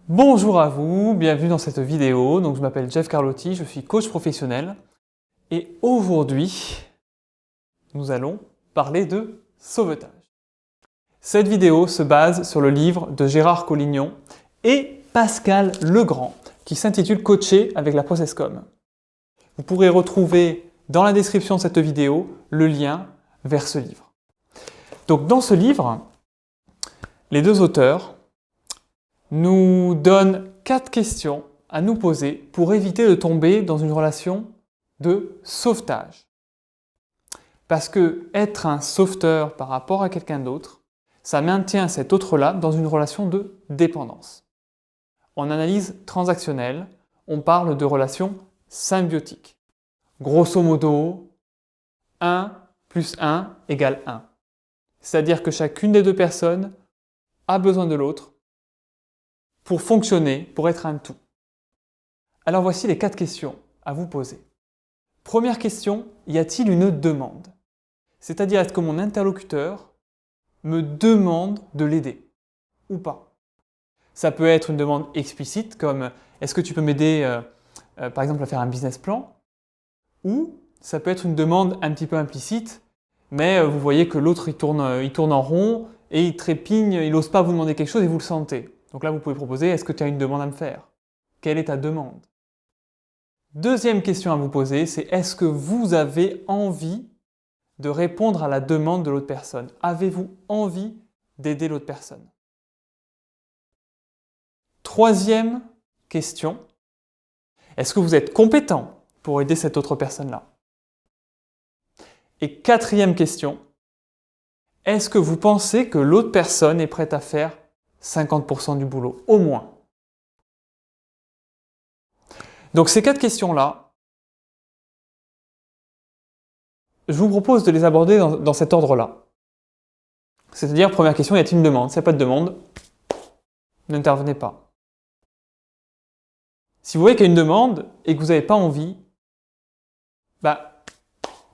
Bonjour à vous, bienvenue dans cette vidéo. Donc, je m'appelle Jeff Carlotti, je suis coach professionnel et aujourd'hui, nous allons parler de sauvetage. Cette vidéo se base sur le livre de Gérard Collignon et Pascal Legrand qui s'intitule Coacher avec la ProcessCom. Vous pourrez retrouver dans la description de cette vidéo le lien vers ce livre. Donc, dans ce livre, les deux auteurs nous donnent 4 questions à nous poser pour éviter de tomber dans une relation de sauvetage. Parce que être un sauveteur par rapport à quelqu'un d'autre, ça maintient cet autre-là dans une relation de dépendance. En analyse transactionnelle, on parle de relation symbiotique. Grosso modo, 1 plus 1 égale 1. C'est-à-dire que chacune des deux personnes a besoin de l'autre pour fonctionner, pour être un tout. Alors voici les 4 questions à vous poser. Première question, y a-t-il une demande? C'est-à-dire, est-ce que mon interlocuteur me demande de l'aider ou pas? Ça peut être une demande explicite comme est-ce que tu peux m'aider par exemple à faire un business plan? Ou ça peut être une demande un petit peu implicite, mais vous voyez que l'autre il tourne en rond et il trépigne, il n'ose pas vous demander quelque chose et vous le sentez. Donc là, vous pouvez proposer, est-ce que tu as une demande à me faire? Quelle est ta demande? Deuxième question à vous poser, c'est est-ce que vous avez envie de répondre à la demande de l'autre personne? Avez-vous envie d'aider l'autre personne? Troisième question, est-ce que vous êtes compétent pour aider cette autre personne-là? Et quatrième question, est-ce que vous pensez que l'autre personne est prête à faire 50% du boulot, au moins? Donc ces 4 questions-là, je vous propose de les aborder dans cet ordre-là. C'est-à-dire, première question, y a-t-il une demande? S'il n'y a pas de demande, n'intervenez pas. Si vous voyez qu'il y a une demande et que vous n'avez pas envie,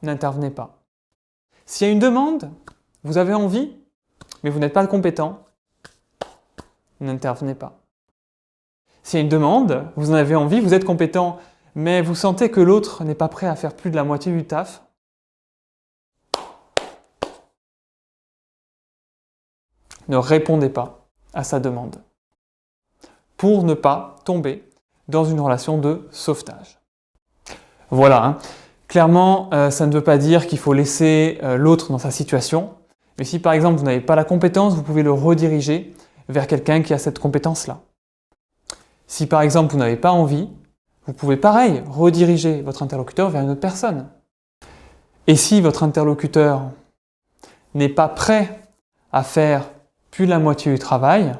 n'intervenez pas. S'il y a une demande, vous avez envie, mais vous n'êtes pas compétent, n'intervenez pas. S'il y a une demande, vous en avez envie, vous êtes compétent, mais vous sentez que l'autre n'est pas prêt à faire plus de la moitié du taf, ne répondez pas à sa demande pour ne pas tomber dans une relation de sauvetage. Voilà, hein. Clairement, ça ne veut pas dire qu'il faut laisser l'autre dans sa situation, mais si par exemple vous n'avez pas la compétence, vous pouvez le rediriger vers quelqu'un qui a cette compétence-là. Si par exemple vous n'avez pas envie, vous pouvez pareil rediriger votre interlocuteur vers une autre personne. Et si votre interlocuteur n'est pas prêt à faire plus de la moitié du travail,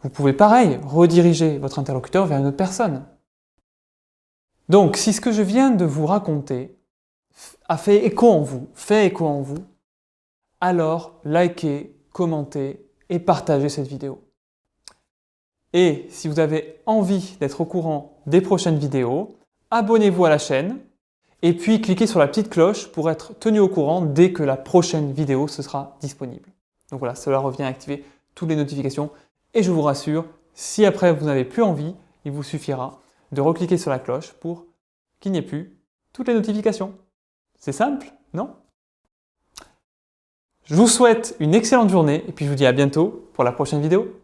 vous pouvez pareil rediriger votre interlocuteur vers une autre personne. Donc si ce que je viens de vous raconter a fait écho en vous, alors likez, commentez et partagez cette vidéo. Et si vous avez envie d'être au courant des prochaines vidéos, abonnez-vous à la chaîne et puis cliquez sur la petite cloche pour être tenu au courant dès que la prochaine vidéo sera disponible. Donc voilà, cela revient à activer toutes les notifications et je vous rassure, si après vous n'avez plus envie, il vous suffira de recliquer sur la cloche pour qu'il n'y ait plus toutes les notifications. C'est simple, non? Je vous souhaite une excellente journée et puis je vous dis à bientôt pour la prochaine vidéo.